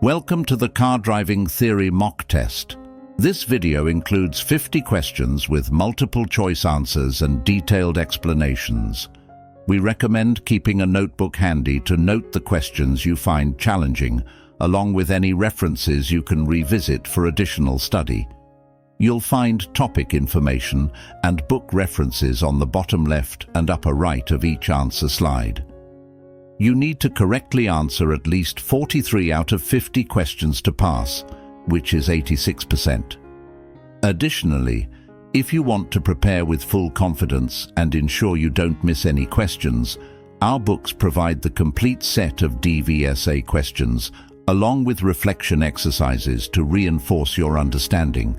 Welcome to the Car Driving Theory Mock Test. This video includes 50 questions with multiple choice answers and detailed explanations. We recommend keeping a notebook handy to note the questions you find challenging, along with any references you can revisit for additional study. You'll find topic information and book references on the bottom left and upper right of each answer slide. You need to correctly answer at least 43 out of 50 questions to pass, which is 86%. Additionally, if you want to prepare with full confidence and ensure you don't miss any questions, our books provide the complete set of DVSA questions, along with reflection exercises to reinforce your understanding.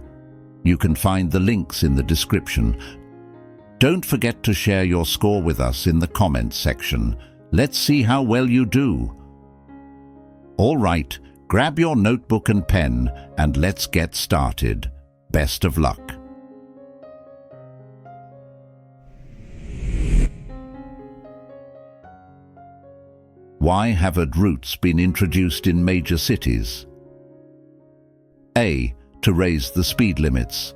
You can find the links in the description. Don't forget to share your score with us in the comments section. Let's see how well you do. All right, grab your notebook and pen and let's get started. Best of luck. Why have routes been introduced in major cities? A. To raise the speed limits.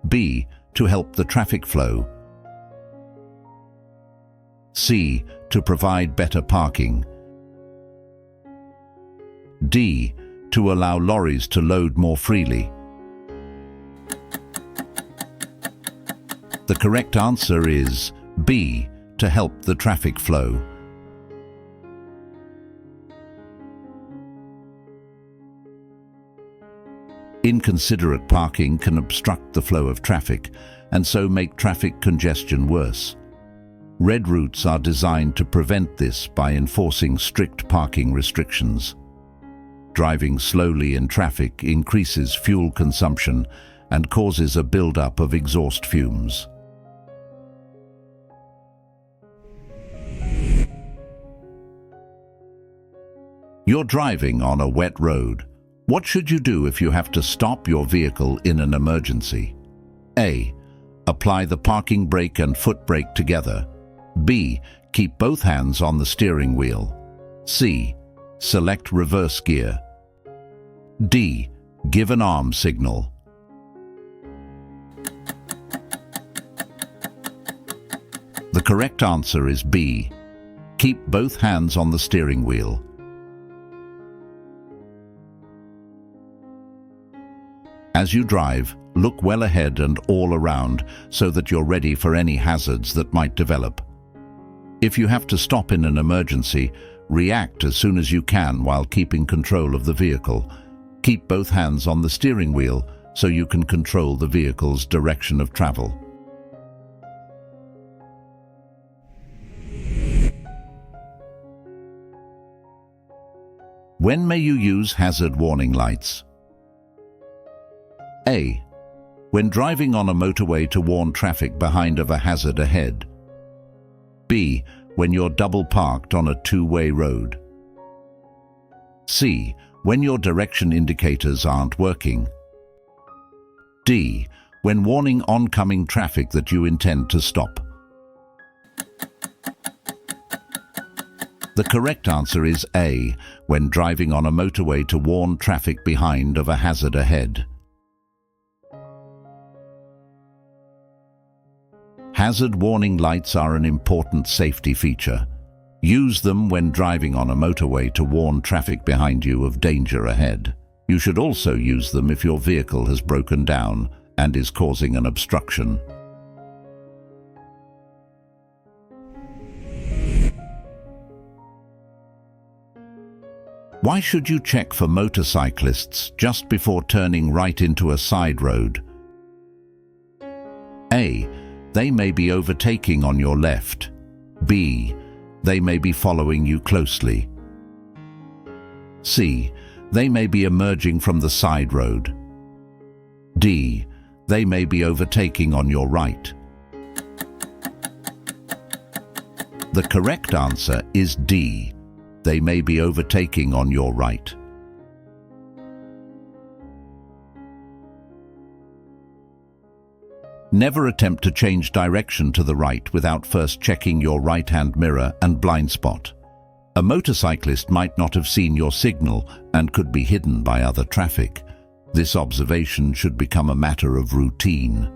B. To help the traffic flow. C. To provide better parking. D. To allow lorries to load more freely. The correct answer is B. To help the traffic flow. Inconsiderate parking can obstruct the flow of traffic and so make traffic congestion worse. Red routes are designed to prevent this by enforcing strict parking restrictions. Driving slowly in traffic increases fuel consumption and causes a buildup of exhaust fumes. You're driving on a wet road. What should you do if you have to stop your vehicle in an emergency? A. Apply the parking brake and foot brake together. B. Keep both hands on the steering wheel. C. Select reverse gear. D. Give an arm signal. The correct answer is B. Keep both hands on the steering wheel. As you drive, look well ahead and all around so that you're ready for any hazards that might develop. If you have to stop in an emergency, react as soon as you can while keeping control of the vehicle. Keep both hands on the steering wheel so you can control the vehicle's direction of travel. When may you use hazard warning lights? A. When driving on a motorway to warn traffic behind of a hazard ahead. B. When you're double parked on a two-way road. C. When your direction indicators aren't working. D. When warning oncoming traffic that you intend to stop. The correct answer is A. When driving on a motorway to warn traffic behind of a hazard ahead. Hazard warning lights are an important safety feature. Use them when driving on a motorway to warn traffic behind you of danger ahead. You should also use them if your vehicle has broken down and is causing an obstruction. Why should you check for motorcyclists just before turning right into a side road? A. They may be overtaking on your left. B. They may be following you closely. C. They may be emerging from the side road. D. They may be overtaking on your right. The correct answer is D. They may be overtaking on your right. Never attempt to change direction to the right without first checking your right-hand mirror and blind spot. A motorcyclist might not have seen your signal and could be hidden by other traffic. This observation should become a matter of routine.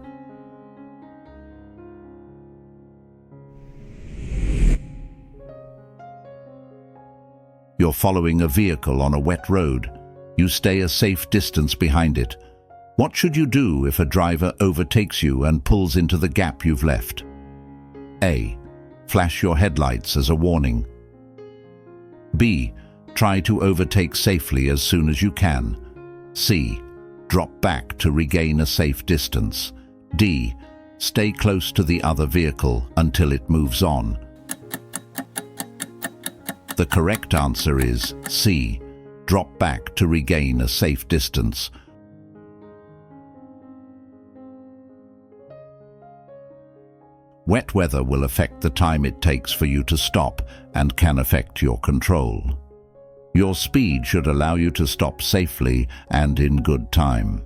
You're following a vehicle on a wet road. You stay a safe distance behind it. What should you do if a driver overtakes you and pulls into the gap you've left? A. Flash your headlights as a warning. B. Try to overtake safely as soon as you can. C. Drop back to regain a safe distance. D. Stay close to the other vehicle until it moves on. The correct answer is C. Drop back to regain a safe distance. Wet weather will affect the time it takes for you to stop and can affect your control. Your speed should allow you to stop safely and in good time.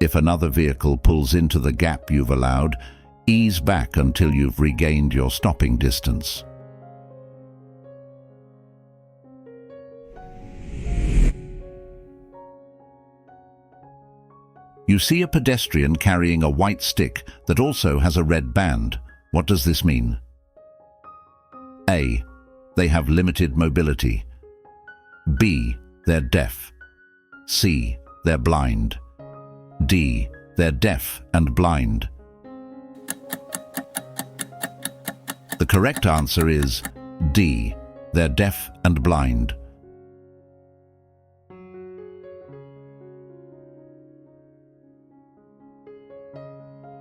If another vehicle pulls into the gap you've allowed, ease back until you've regained your stopping distance. You see a pedestrian carrying a white stick that also has a red band. What does this mean? A. They have limited mobility. B. They're deaf. C. They're blind. D. They're deaf and blind. The correct answer is D. They're deaf and blind.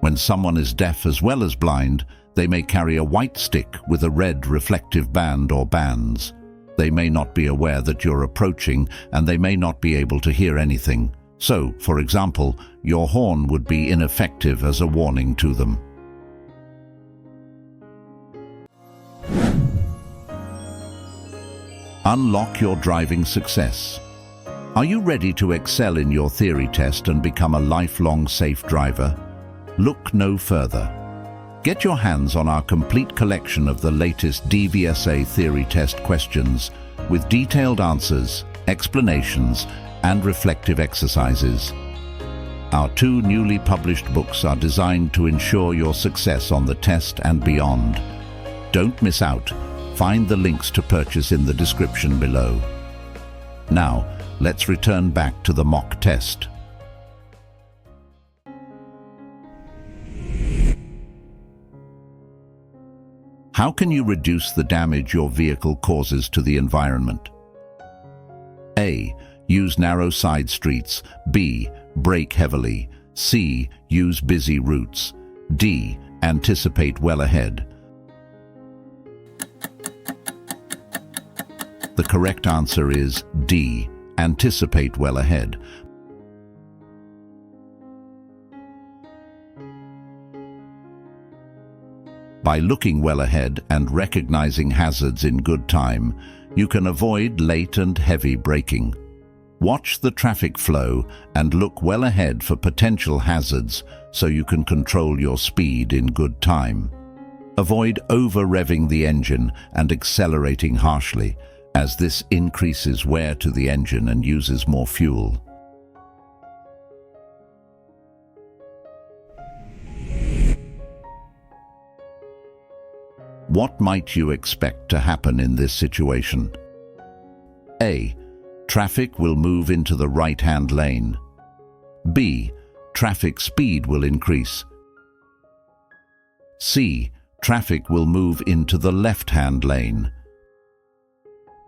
When someone is deaf as well as blind, they may carry a white stick with a red reflective band or bands. They may not be aware that you're approaching, and they may not be able to hear anything. So, for example, your horn would be ineffective as a warning to them. Unlock your driving success. Are you ready to excel in your theory test and become a lifelong safe driver? Look no further. Get your hands on our complete collection of the latest DVSA theory test questions with detailed answers, explanations, and reflective exercises. Our 2 newly published books are designed to ensure your success on the test and beyond. Don't miss out. Find the links to purchase in the description below. Now, let's return back to the mock test. How can you reduce the damage your vehicle causes to the environment? A. Use narrow side streets. B. Brake heavily. C. Use busy routes. D. Anticipate well ahead. The correct answer is D. Anticipate well ahead. By looking well ahead and recognizing hazards in good time, you can avoid late and heavy braking. Watch the traffic flow and look well ahead for potential hazards so you can control your speed in good time. Avoid over-revving the engine and accelerating harshly, as this increases wear to the engine and uses more fuel. What might you expect to happen in this situation? A. Traffic will move into the right-hand lane. B. Traffic speed will increase. C. Traffic will move into the left-hand lane.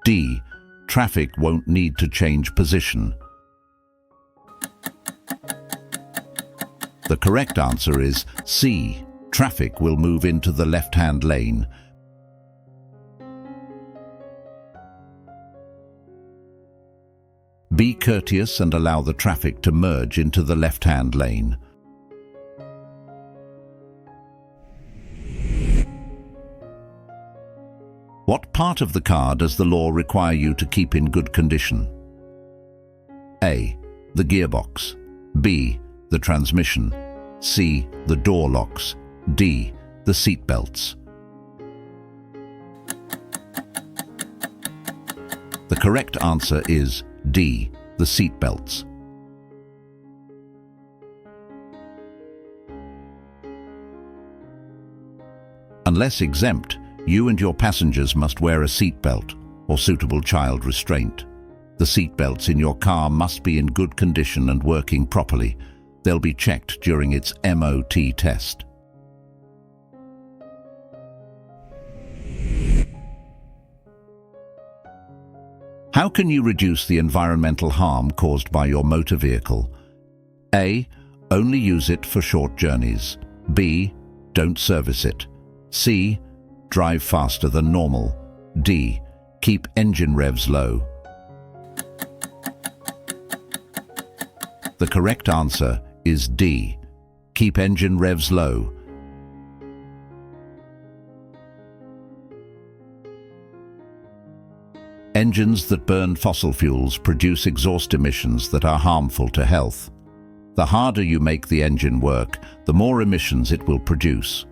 D. Traffic won't need to change position. The correct answer is C. Traffic will move into the left-hand lane. Be courteous and allow the traffic to merge into the left-hand lane. What part of the car does the law require you to keep in good condition? A. The gearbox. B. The transmission. C. The door locks. D. The seat belts. The correct answer is D, the seat belts. Unless exempt, you and your passengers must wear a seat belt or suitable child restraint. The seat belts in your car must be in good condition and working properly. They'll be checked during its MOT test. How can you reduce the environmental harm caused by your motor vehicle? A. Only use it for short journeys. B. Don't service it. C. Drive faster than normal. D. Keep engine revs low. The correct answer is D. Keep engine revs low. Engines that burn fossil fuels produce exhaust emissions that are harmful to health. The harder you make the engine work, the more emissions it will produce.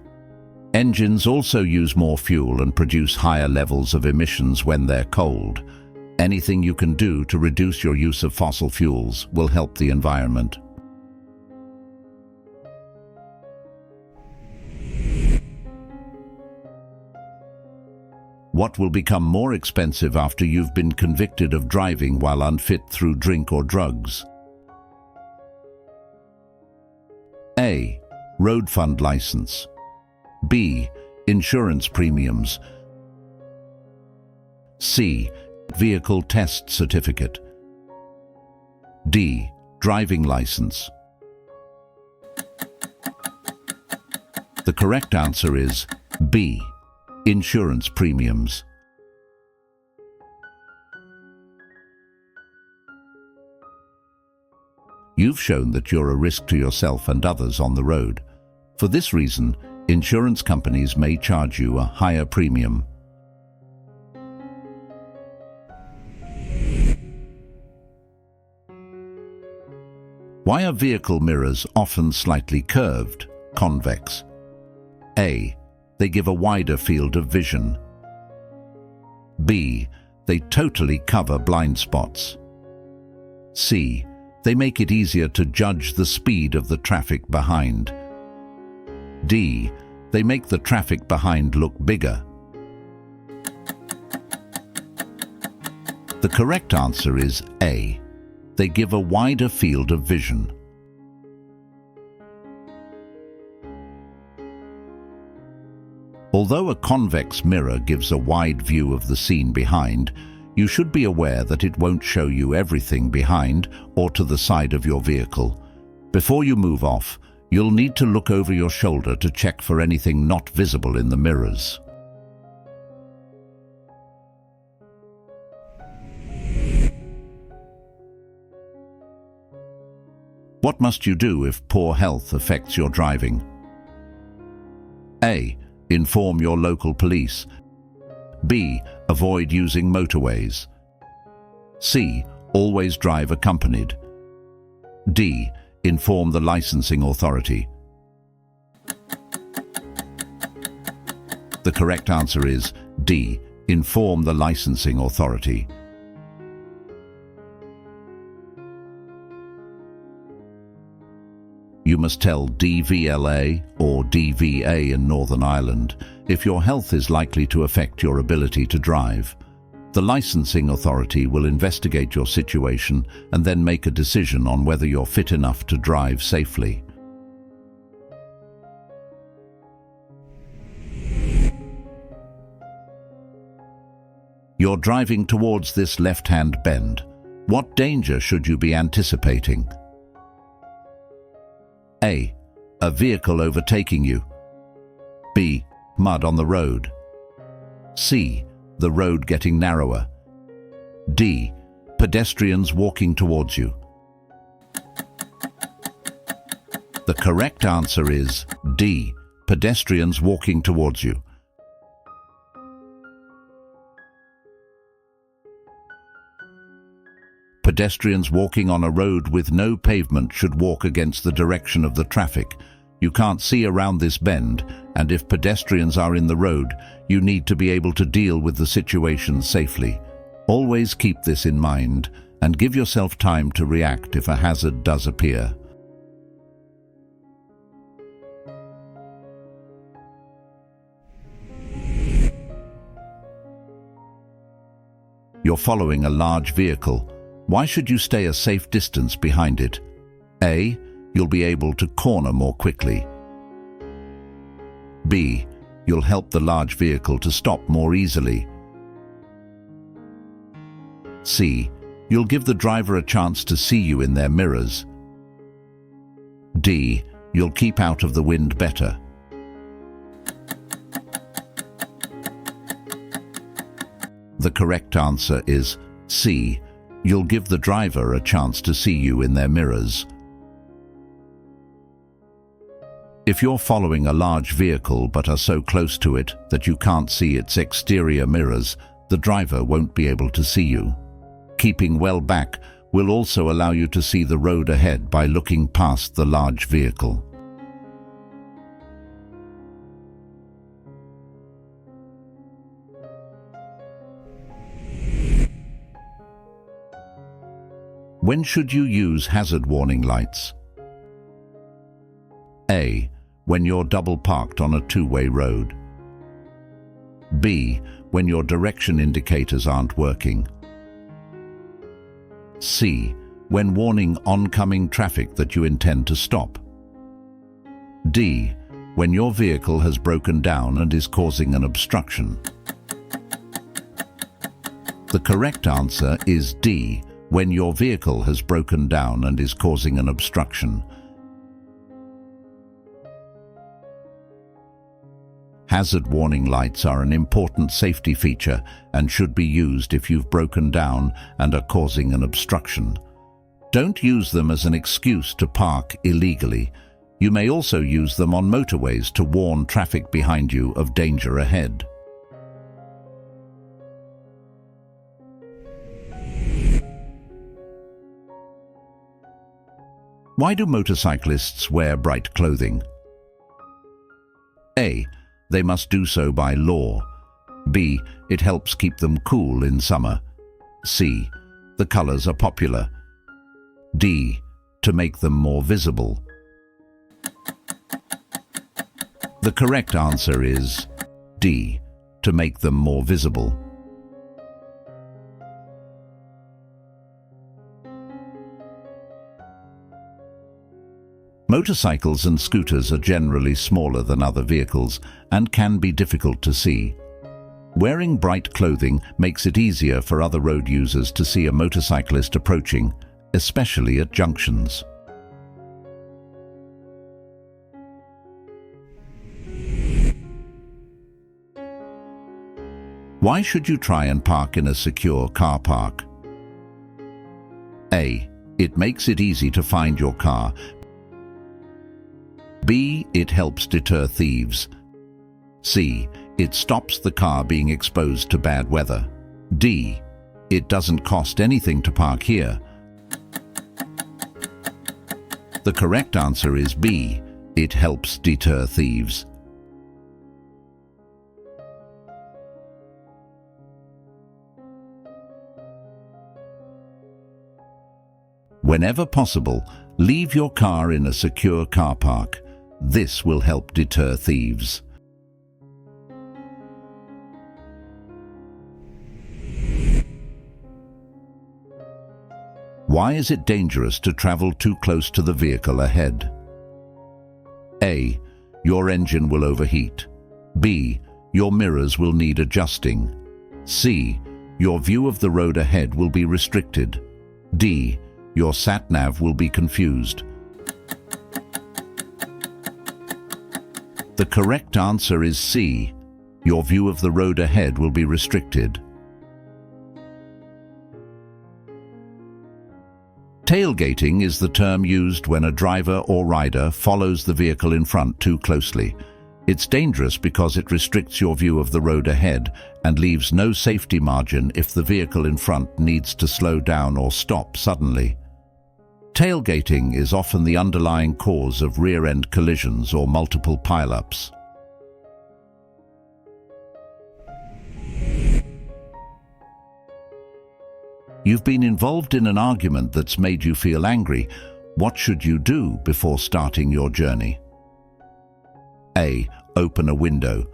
Engines also use more fuel and produce higher levels of emissions when they're cold. Anything you can do to reduce your use of fossil fuels will help the environment. What will become more expensive after you've been convicted of driving while unfit through drink or drugs? A. Road fund license. B. Insurance premiums. C. Vehicle test certificate. D. Driving license. The correct answer is B. Insurance premiums. You've shown that you're a risk to yourself and others on the road. For this reason, insurance companies may charge you a higher premium. Why are vehicle mirrors often slightly curved, convex? A. They give a wider field of vision. B. They totally cover blind spots. C. They make it easier to judge the speed of the traffic behind. D. They make the traffic behind look bigger. The correct answer is A. They give a wider field of vision. Although a convex mirror gives a wide view of the scene behind, you should be aware that it won't show you everything behind or to the side of your vehicle. Before you move off, you'll need to look over your shoulder to check for anything not visible in the mirrors. What must you do if poor health affects your driving? A. Inform your local police. B. Avoid using motorways. C. Always drive accompanied. D. Inform the licensing authority. The correct answer is D. Inform the licensing authority. You must tell DVLA or DVA in Northern Ireland if your health is likely to affect your ability to drive. The licensing authority will investigate your situation and then make a decision on whether you're fit enough to drive safely. You're driving towards this left-hand bend. What danger should you be anticipating? A. A vehicle overtaking you. B. Mud on the road. C. The road getting narrower. D. Pedestrians walking towards you. The correct answer is D. Pedestrians walking towards you. Pedestrians walking on a road with no pavement should walk against the direction of the traffic. You can't see around this bend, and if pedestrians are in the road, you need to be able to deal with the situation safely. Always keep this in mind and give yourself time to react if a hazard does appear. You're following a large vehicle. Why should you stay a safe distance behind it? A. You'll be able to corner more quickly. B. You'll help the large vehicle to stop more easily. C. You'll give the driver a chance to see you in their mirrors. D. You'll keep out of the wind better. The correct answer is C. You'll give the driver a chance to see you in their mirrors. If you're following a large vehicle but are so close to it that you can't see its exterior mirrors, the driver won't be able to see you. Keeping well back will also allow you to see the road ahead by looking past the large vehicle. When should you use hazard warning lights? A. When you're double parked on a two-way road. B. When your direction indicators aren't working. C. When warning oncoming traffic that you intend to stop. D. When your vehicle has broken down and is causing an obstruction. The correct answer is D. When your vehicle has broken down and is causing an obstruction. Hazard warning lights are an important safety feature and should be used if you've broken down and are causing an obstruction. Don't use them as an excuse to park illegally. You may also use them on motorways to warn traffic behind you of danger ahead. Why do motorcyclists wear bright clothing? A. They must do so by law. B. It helps keep them cool in summer. C. The colors are popular. D. To make them more visible. The correct answer is D. To make them more visible. Motorcycles and scooters are generally smaller than other vehicles and can be difficult to see. Wearing bright clothing makes it easier for other road users to see a motorcyclist approaching, especially at junctions. Why should you try and park in a secure car park? A. It makes it easy to find your car. B. It helps deter thieves. C. It stops the car being exposed to bad weather. D. It doesn't cost anything to park here. The correct answer is B. It helps deter thieves. Whenever possible, leave your car in a secure car park. This will help deter thieves. Why is it dangerous to travel too close to the vehicle ahead? A. Your engine will overheat. B. Your mirrors will need adjusting. C. Your view of the road ahead will be restricted. D. Your sat-nav will be confused. The correct answer is C. Your view of the road ahead will be restricted. Tailgating is the term used when a driver or rider follows the vehicle in front too closely. It's dangerous because it restricts your view of the road ahead and leaves no safety margin if the vehicle in front needs to slow down or stop suddenly. Tailgating is often the underlying cause of rear-end collisions or multiple pile-ups. You've been involved in an argument that's made you feel angry. What should you do before starting your journey? A. Open a window.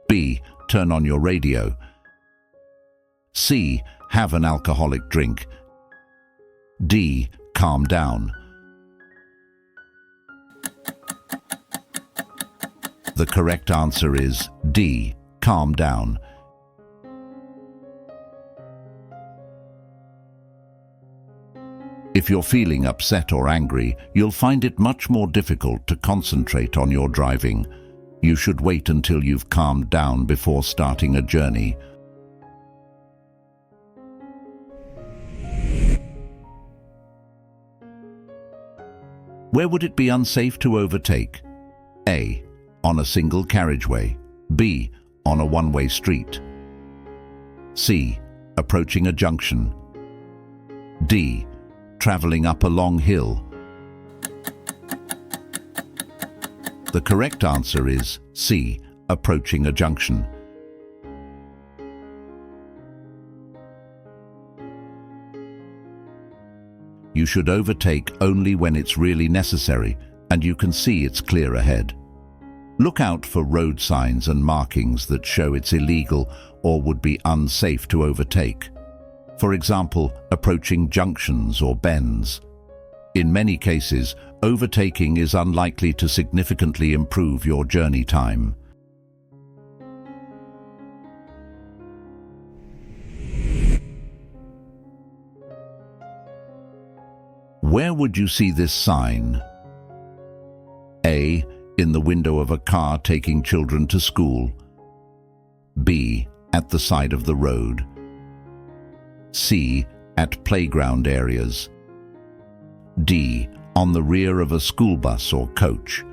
B. Turn on your radio. C. Have an alcoholic drink. D. Calm down. The correct answer is D. Calm down. If you're feeling upset or angry, you'll find it much more difficult to concentrate on your driving. You should wait until you've calmed down before starting a journey. Where would it be unsafe to overtake? A. On a single carriageway. B. On a one-way street. C. Approaching a junction. D. Traveling up a long hill. The correct answer is C. Approaching a junction. You should overtake only when it's really necessary and you can see it's clear ahead. Look out for road signs and markings that show it's illegal or would be unsafe to overtake. For example, approaching junctions or bends. In many cases, overtaking is unlikely to significantly improve your journey time. Where would you see this sign? A. In the window of a car taking children to school. B. At the side of the road. C. At playground areas. D. On the rear of a school bus or coach.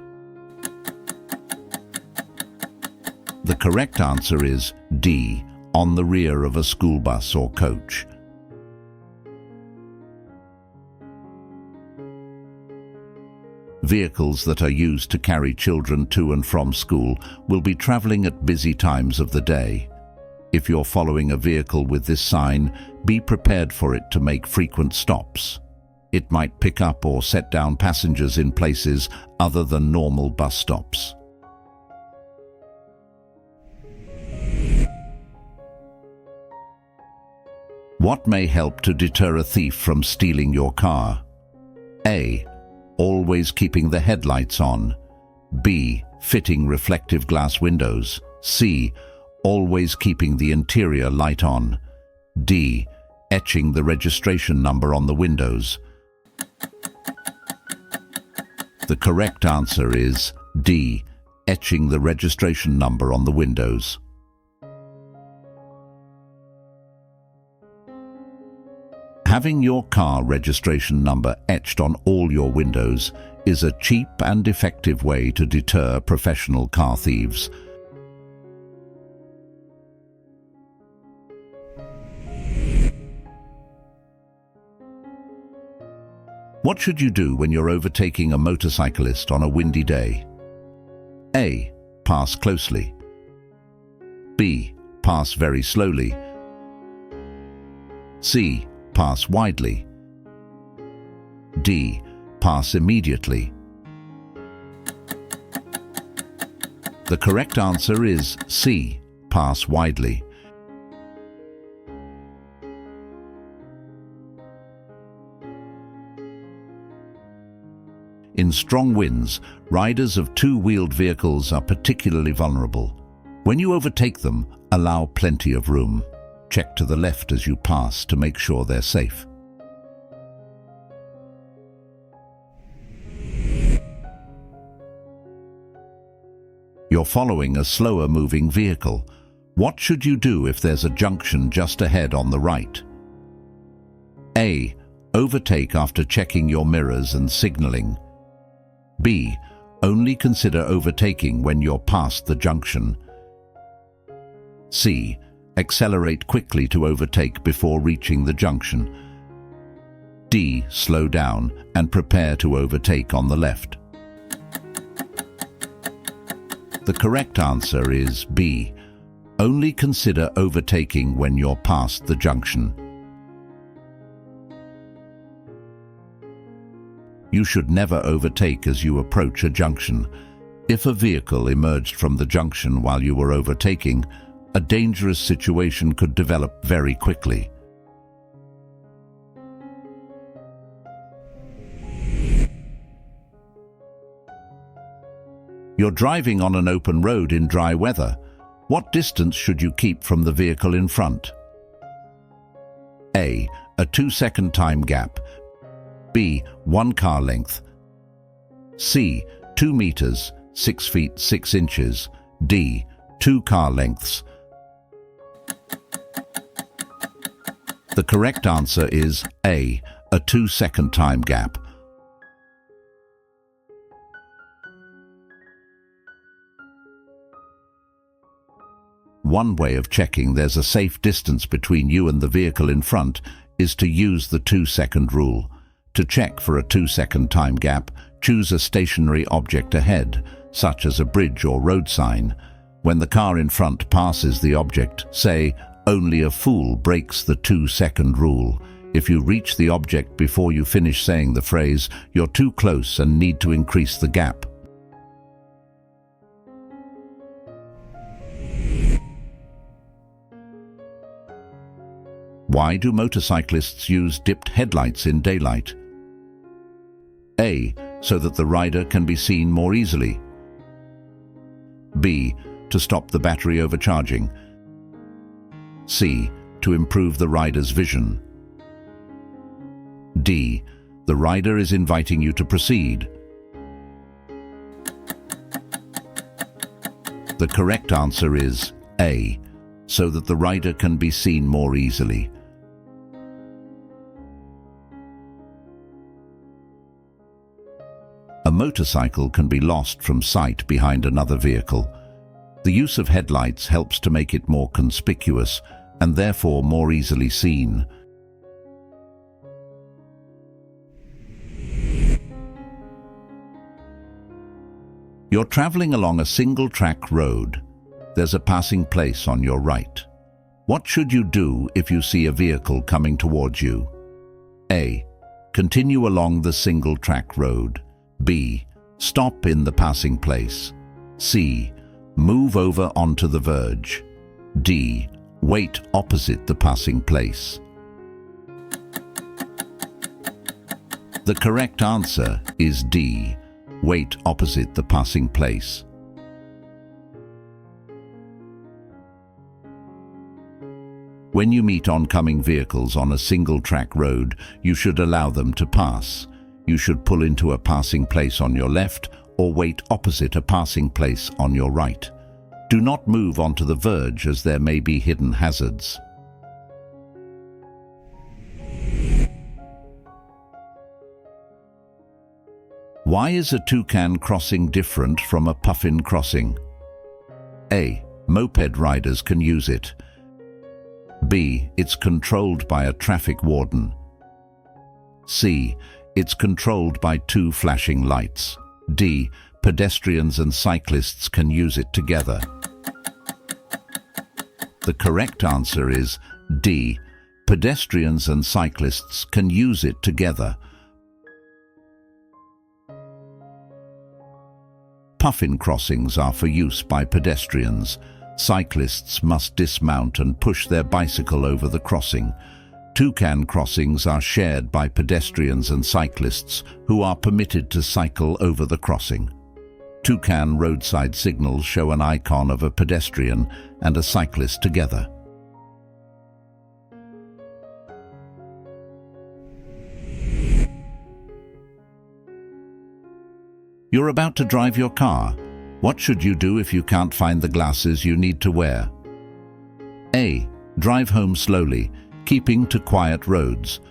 The correct answer is D. On the rear of a school bus or coach. Vehicles that are used to carry children to and from school will be traveling at busy times of the day. If you're following a vehicle with this sign, be prepared for it to make frequent stops. It might pick up or set down passengers in places other than normal bus stops. What may help to deter a thief from stealing your car? A. Always keeping the headlights on. B. Fitting reflective glass windows. C. Always keeping the interior light on. D. Etching the registration number on the windows. The correct answer is D. Etching the registration number on the windows. Having your car registration number etched on all your windows is a cheap and effective way to deter professional car thieves. What should you do when you're overtaking a motorcyclist on a windy day? A. Pass closely. B. Pass very slowly. C. Pass widely. D. Pass immediately. The correct answer is C. Pass widely. In strong winds, riders of two-wheeled vehicles are particularly vulnerable. When you overtake them, allow plenty of room. Check to the left as you pass to make sure they're safe. You're following a slower-moving vehicle. What should you do if there's a junction just ahead on the right? A. Overtake after checking your mirrors and signaling. B. Only consider overtaking when you're past the junction. C. Accelerate quickly to overtake before reaching the junction. D. Slow down and prepare to overtake on the left. The correct answer is B. Only consider overtaking when you're past the junction. You should never overtake as you approach a junction. If a vehicle emerged from the junction while you were overtaking, a dangerous situation could develop very quickly. You're driving on an open road in dry weather. What distance should you keep from the vehicle in front? A. A 2-second time gap. B. 1 car length. C. 2 meters, 6 feet 6 inches. D. 2 car lengths. The correct answer is A. A 2-second time gap. One way of checking there's a safe distance between you and the vehicle in front is to use the 2-second rule. To check for a 2-second time gap, choose a stationary object ahead, such as a bridge or road sign. When the car in front passes the object, say, "Only a fool breaks the 2-second rule." If you reach the object before you finish saying the phrase, you're too close and need to increase the gap. Why do motorcyclists use dipped headlights in daylight? A. So that the rider can be seen more easily. B. To stop the battery overcharging. C. To improve the rider's vision. D. The rider is inviting you to proceed. The correct answer is A. So that the rider can be seen more easily. A motorcycle can be lost from sight behind another vehicle. The use of headlights helps to make it more conspicuous and therefore more easily seen. You're traveling along a single-track road. There's a passing place on your right. What should you do if you see a vehicle coming towards you? A. Continue along the single-track road. B. Stop in the passing place. C. Move over onto the verge. D. Wait opposite the passing place. The correct answer is D. Wait opposite the passing place. When you meet oncoming vehicles on a single-track road, you should allow them to pass. You should pull into a passing place on your left or wait opposite a passing place on your right. Do not move onto the verge as there may be hidden hazards. Why is a toucan crossing different from a puffin crossing? A. Moped riders can use it. B. It's controlled by a traffic warden. C. It's controlled by 2 flashing lights. D. Pedestrians and cyclists can use it together. The correct answer is D. Pedestrians and cyclists can use it together. Puffin crossings are for use by pedestrians. Cyclists must dismount and push their bicycle over the crossing. Toucan crossings are shared by pedestrians and cyclists who are permitted to cycle over the crossing. Toucan roadside signals show an icon of a pedestrian and a cyclist together. You're about to drive your car. What should you do if you can't find the glasses you need to wear? A. Drive home slowly, keeping to quiet roads.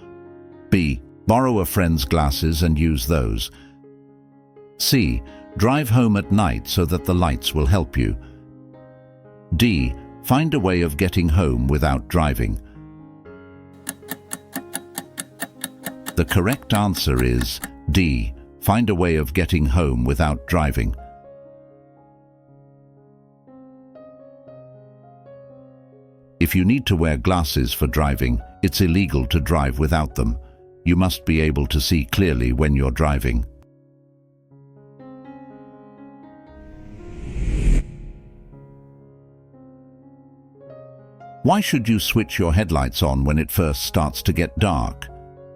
B. Borrow a friend's glasses and use those. C. Drive home at night so that the lights will help you. D. Find a way of getting home without driving. The correct answer is D. Find a way of getting home without driving. If you need to wear glasses for driving, it's illegal to drive without them. You must be able to see clearly when you're driving. Why should you switch your headlights on when it first starts to get dark?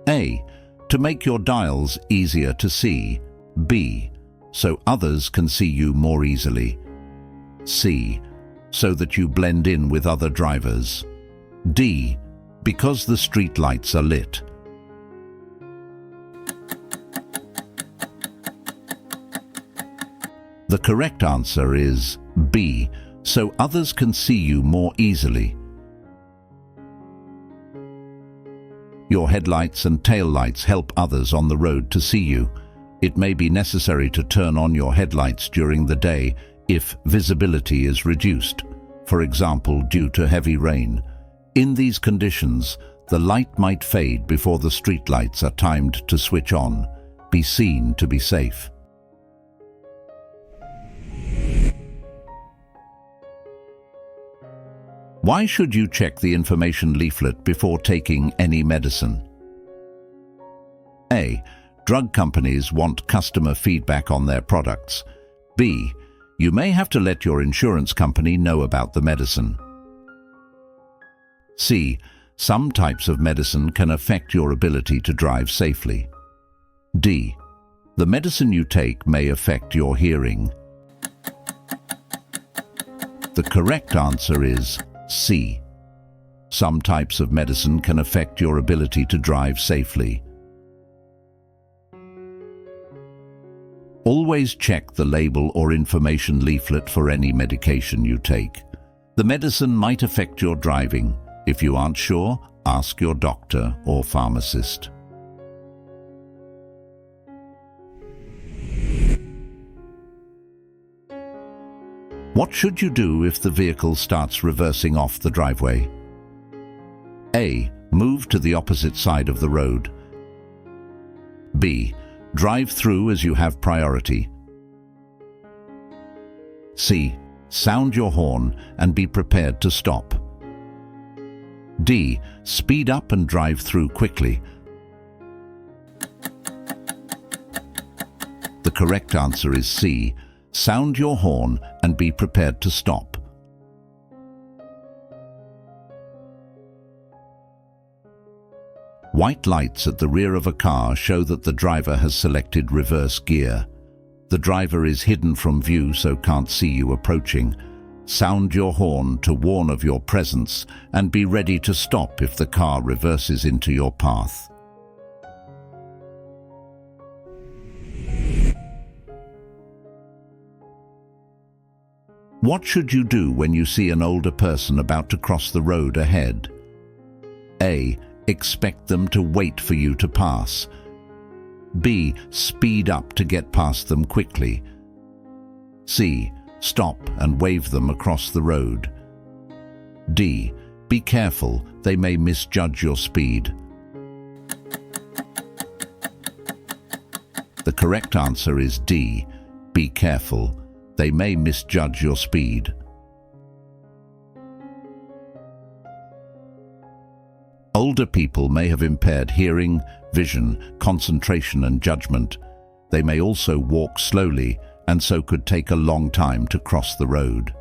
A. To make your dials easier to see. B. So others can see you more easily. C. So that you blend in with other drivers. D. Because the street lights are lit. The correct answer is B. So others can see you more easily. Your headlights and taillights help others on the road to see you. It may be necessary to turn on your headlights during the day if visibility is reduced, for example, due to heavy rain. In these conditions, the light might fade before the streetlights are timed to switch on. Be seen to be safe. Why should you check the information leaflet before taking any medicine? A. Drug companies want customer feedback on their products. B. You may have to let your insurance company know about the medicine. C. Some types of medicine can affect your ability to drive safely. D. The medicine you take may affect your hearing. The correct answer is C. Some types of medicine can affect your ability to drive safely. Always check the label or information leaflet for any medication you take. The medicine might affect your driving. If you aren't sure, ask your doctor or pharmacist. What should you do if the vehicle starts reversing off the driveway? A. Move to the opposite side of the road. B. Drive through as you have priority. C. Sound your horn and be prepared to stop. D. Speed up and drive through quickly. The correct answer is C. Sound your horn and be prepared to stop. White lights at the rear of a car show that the driver has selected reverse gear. The driver is hidden from view so can't see you approaching. Sound your horn to warn of your presence and be ready to stop if the car reverses into your path. What should you do when you see an older person about to cross the road ahead? A. Expect them to wait for you to pass. B. Speed up to get past them quickly. C. Stop and wave them across the road. D. Be careful, they may misjudge your speed. The correct answer is D. Be careful, they may misjudge your speed. Older people may have impaired hearing, vision, concentration and judgment. They may also walk slowly and so could take a long time to cross the road.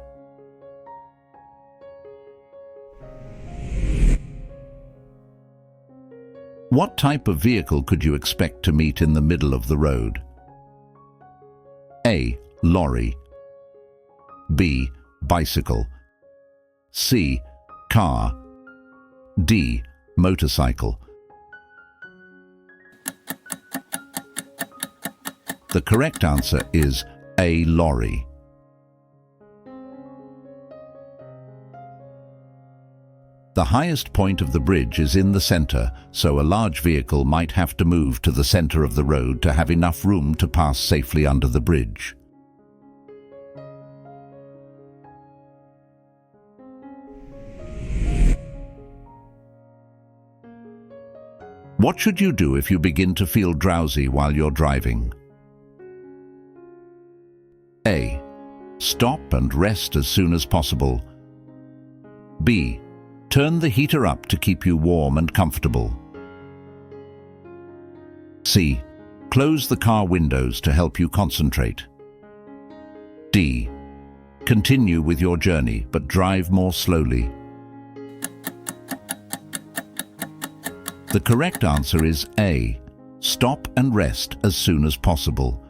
What type of vehicle could you expect to meet in the middle of the road? A. Lorry. B. Bicycle. C. Car. D. Motorcycle. The correct answer is A. Lorry. The highest point of the bridge is in the center, so a large vehicle might have to move to the center of the road to have enough room to pass safely under the bridge. What should you do if you begin to feel drowsy while you're driving? A. Stop and rest as soon as possible. B. Turn the heater up to keep you warm and comfortable. C. Close the car windows to help you concentrate. D. Continue with your journey, but drive more slowly. The correct answer is A. Stop and rest as soon as possible.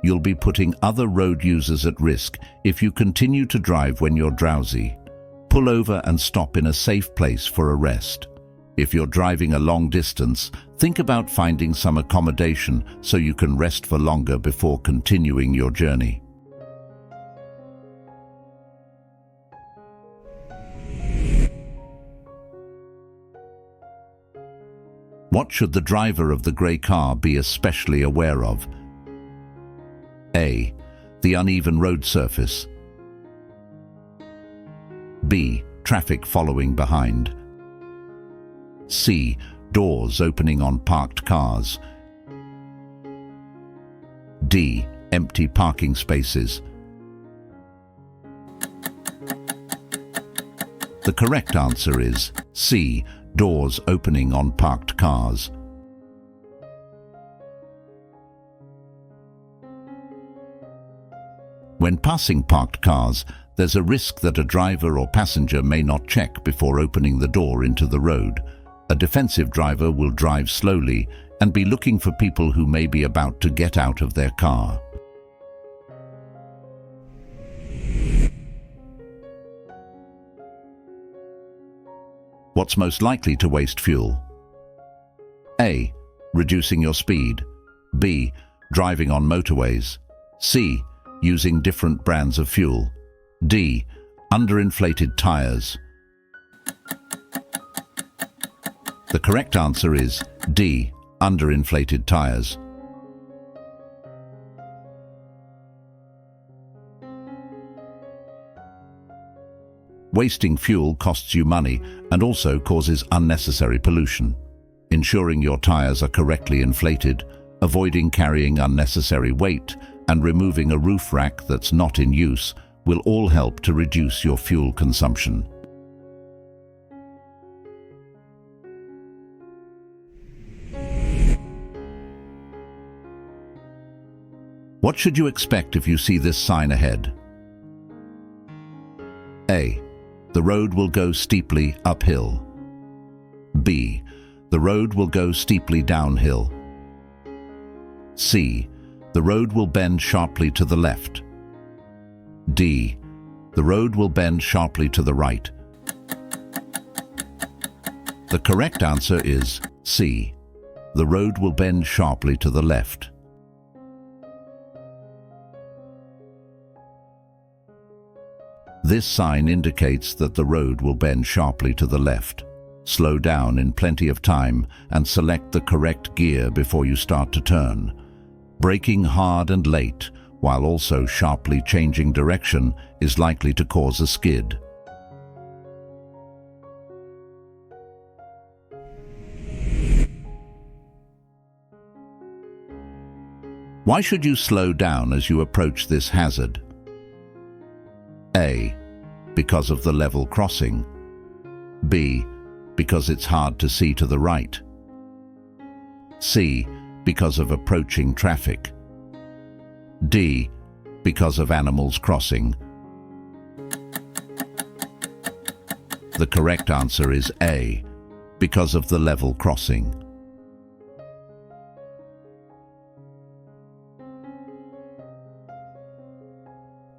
You'll be putting other road users at risk if you continue to drive when you're drowsy. Pull over and stop in a safe place for a rest. If you're driving a long distance, think about finding some accommodation so you can rest for longer before continuing your journey. What should the driver of the grey car be especially aware of? A. The uneven road surface. B. Traffic following behind. C. Doors opening on parked cars. D. Empty parking spaces. The correct answer is C. Doors opening on parked cars. When passing parked cars, there's a risk that a driver or passenger may not check before opening the door into the road. A defensive driver will drive slowly and be looking for people who may be about to get out of their car. What's most likely to waste fuel? A. Reducing your speed. B. Driving on motorways. C. Using different brands of fuel. D. Underinflated tires. The correct answer is D. Underinflated tires. Wasting fuel costs you money and also causes unnecessary pollution. Ensuring your tires are correctly inflated, avoiding carrying unnecessary weight, and removing a roof rack that's not in use will all help to reduce your fuel consumption. What should you expect if you see this sign ahead? A. The road will go steeply uphill. B. The road will go steeply downhill. C. The road will bend sharply to the left. D. The road will bend sharply to the right. The correct answer is C. The road will bend sharply to the left. This sign indicates that the road will bend sharply to the left. Slow down in plenty of time and select the correct gear before you start to turn. Braking hard and late, while also sharply changing direction, is likely to cause a skid. Why should you slow down as you approach this hazard? A. Because of the level crossing. B. Because it's hard to see to the right. C. Because of approaching traffic. D. Because of animals crossing. The correct answer is A. Because of the level crossing.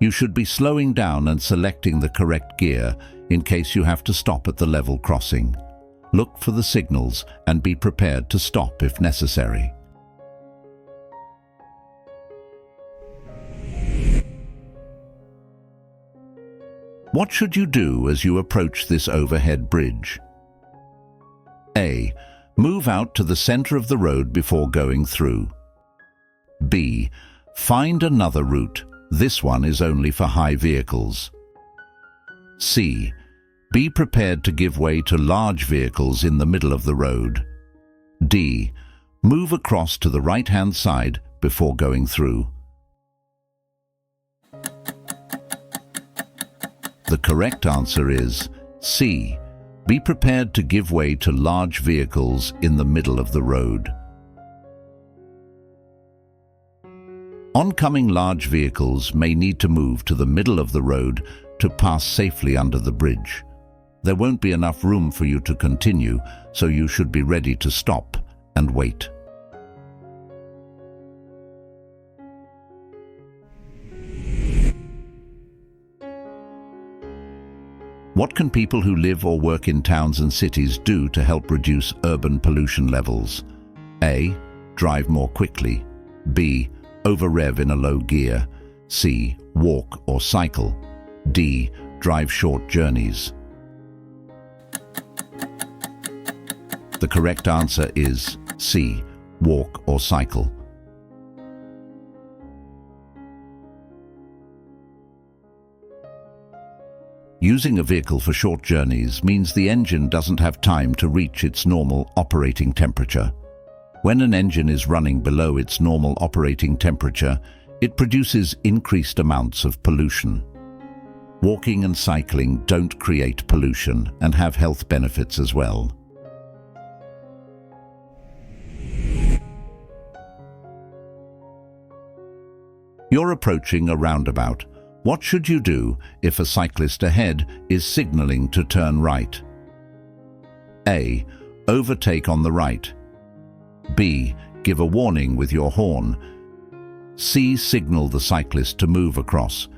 You should be slowing down and selecting the correct gear in case you have to stop at the level crossing. Look for the signals and be prepared to stop if necessary. What should you do as you approach this overhead bridge? A. Move out to the center of the road before going through. B. Find another route. This one is only for high vehicles. C. Be prepared to give way to large vehicles in the middle of the road. D. Move across to the right-hand side before going through. The correct answer is C. Be prepared to give way to large vehicles in the middle of the road. Oncoming large vehicles may need to move to the middle of the road to pass safely under the bridge. There won't be enough room for you to continue, so you should be ready to stop and wait. What can people who live or work in towns and cities do to help reduce urban pollution levels? A. Drive more quickly. B. Over-rev in a low gear. C. Walk or cycle. D. Drive short journeys. The correct answer is C. Walk or cycle. Using a vehicle for short journeys means the engine doesn't have time to reach its normal operating temperature. When an engine is running below its normal operating temperature, it produces increased amounts of pollution. Walking and cycling don't create pollution and have health benefits as well. You're approaching a roundabout. What should you do if a cyclist ahead is signaling to turn right? A. Overtake on the right. B. Give a warning with your horn. C. Signal the cyclist to move across.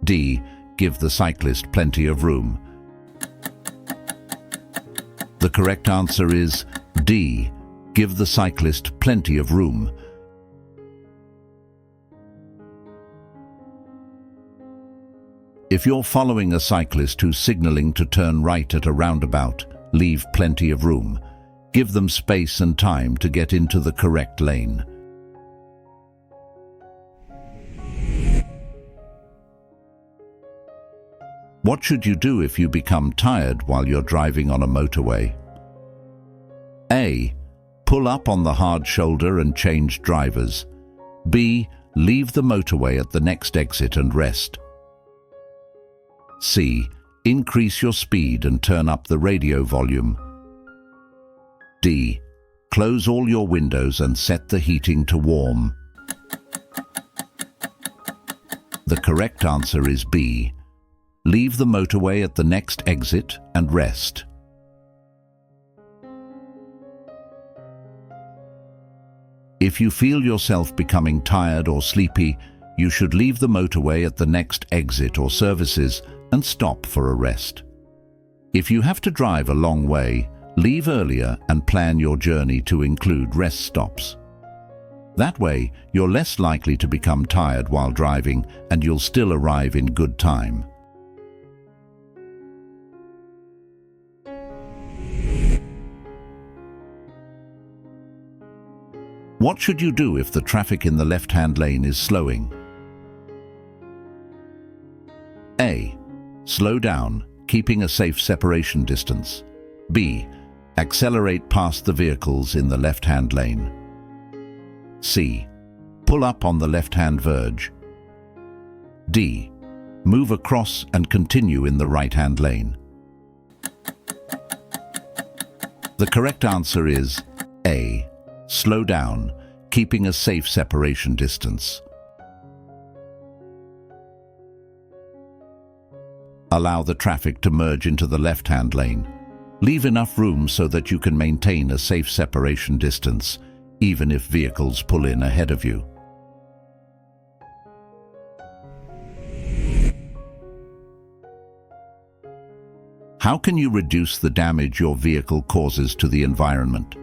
D. Give the cyclist plenty of room. The correct answer is D. Give the cyclist plenty of room. If you're following a cyclist who's signaling to turn right at a roundabout, leave plenty of room. Give them space and time to get into the correct lane. What should you do if you become tired while you're driving on a motorway? A. Pull up on the hard shoulder and change drivers. B. Leave the motorway at the next exit and rest. C. Increase your speed and turn up the radio volume. D. Close all your windows and set the heating to warm. The correct answer is B. Leave the motorway at the next exit and rest. If you feel yourself becoming tired or sleepy, you should leave the motorway at the next exit or services and stop for a rest. If you have to drive a long way, leave earlier and plan your journey to include rest stops. That way, you're less likely to become tired while driving and you'll still arrive in good time. What should you do if the traffic in the left-hand lane is slowing? A. Slow down, keeping a safe separation distance. B. Accelerate past the vehicles in the left-hand lane. C. Pull up on the left-hand verge. D. Move across and continue in the right-hand lane. The correct answer is A. Slow down, keeping a safe separation distance. Allow the traffic to merge into the left-hand lane. Leave enough room so that you can maintain a safe separation distance, even if vehicles pull in ahead of you. How can you reduce the damage your vehicle causes to the environment?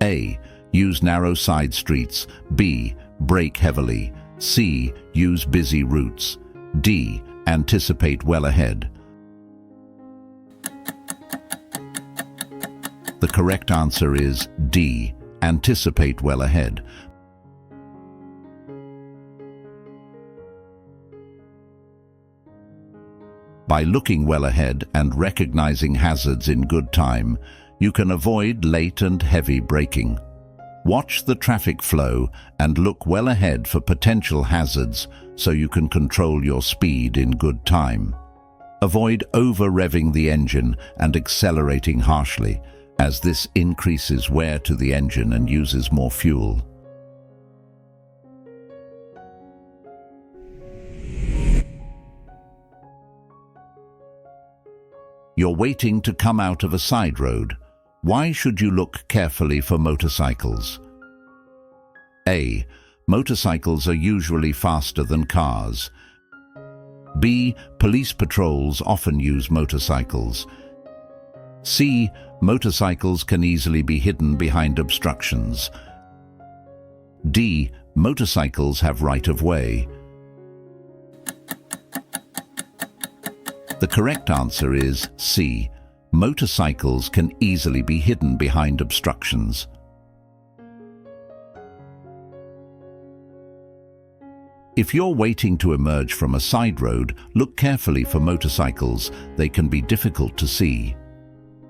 A. Use narrow side streets. B. Brake heavily. C. Use busy routes. D. Anticipate well ahead. The correct answer is D. Anticipate well ahead. By looking well ahead and recognizing hazards in good time, you can avoid late and heavy braking. Watch the traffic flow and look well ahead for potential hazards so you can control your speed in good time. Avoid over-revving the engine and accelerating harshly, as this increases wear to the engine and uses more fuel. You're waiting to come out of a side road. Why should you look carefully for motorcycles? A. Motorcycles are usually faster than cars. B. Police patrols often use motorcycles. C. Motorcycles can easily be hidden behind obstructions. D. Motorcycles have right-of-way. The correct answer is C. Motorcycles can easily be hidden behind obstructions. If you're waiting to emerge from a side road, look carefully for motorcycles. They can be difficult to see.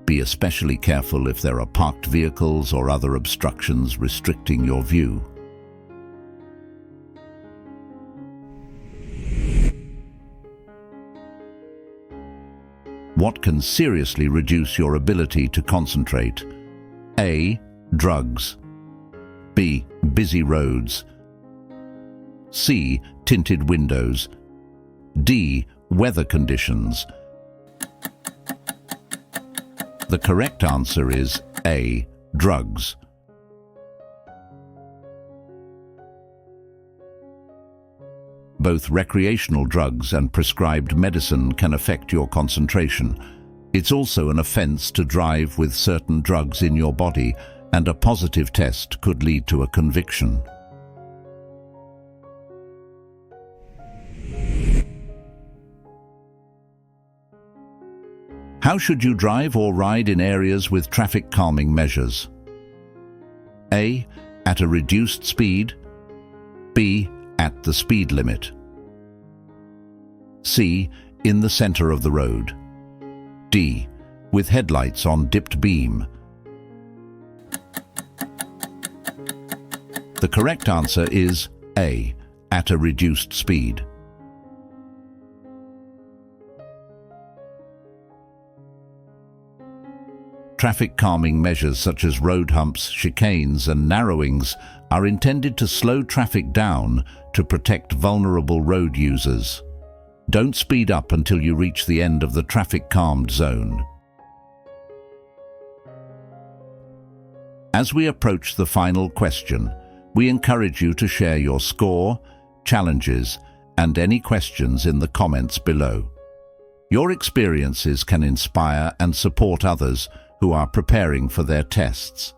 Be especially careful if there are parked vehicles or other obstructions restricting your view. What can seriously reduce your ability to concentrate? A. Drugs. B. Busy roads. C. Tinted windows. D. Weather conditions. The correct answer is A. Drugs. Both recreational drugs and prescribed medicine can affect your concentration. It's also an offense to drive with certain drugs in your body, and a positive test could lead to a conviction. How should you drive or ride in areas with traffic calming measures? A. At a reduced speed. B. At the speed limit. C. In the center of the road. D. With headlights on dipped beam. The correct answer is A. At a reduced speed. Traffic calming measures such as road humps, chicanes, and narrowings are intended to slow traffic down to protect vulnerable road users. Don't speed up until you reach the end of the traffic-calmed zone. As we approach the final question, we encourage you to share your score, challenges, and any questions in the comments below. Your experiences can inspire and support others who are preparing for their tests.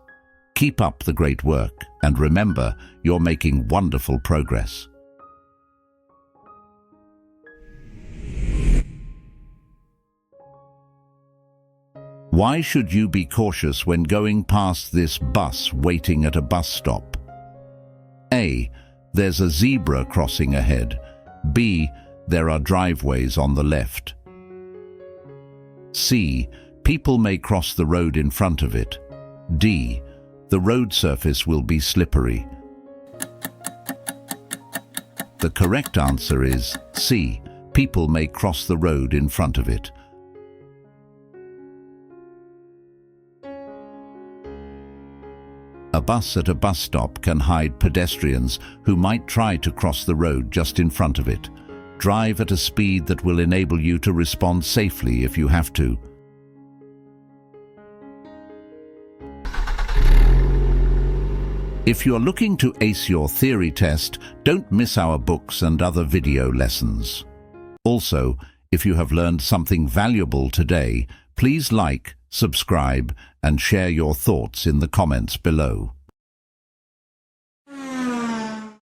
Keep up the great work, and remember, you're making wonderful progress. Why should you be cautious when going past this bus waiting at a bus stop? A. There's a zebra crossing ahead. B. There are driveways on the left. C. People may cross the road in front of it. D. The road surface will be slippery. The correct answer is C. People may cross the road in front of it. A bus at a bus stop can hide pedestrians who might try to cross the road just in front of it. Drive at a speed that will enable you to respond safely if you have to. If you're looking to ace your theory test, don't miss our books and other video lessons. Also, if you have learned something valuable today, please like, subscribe, and share your thoughts in the comments below.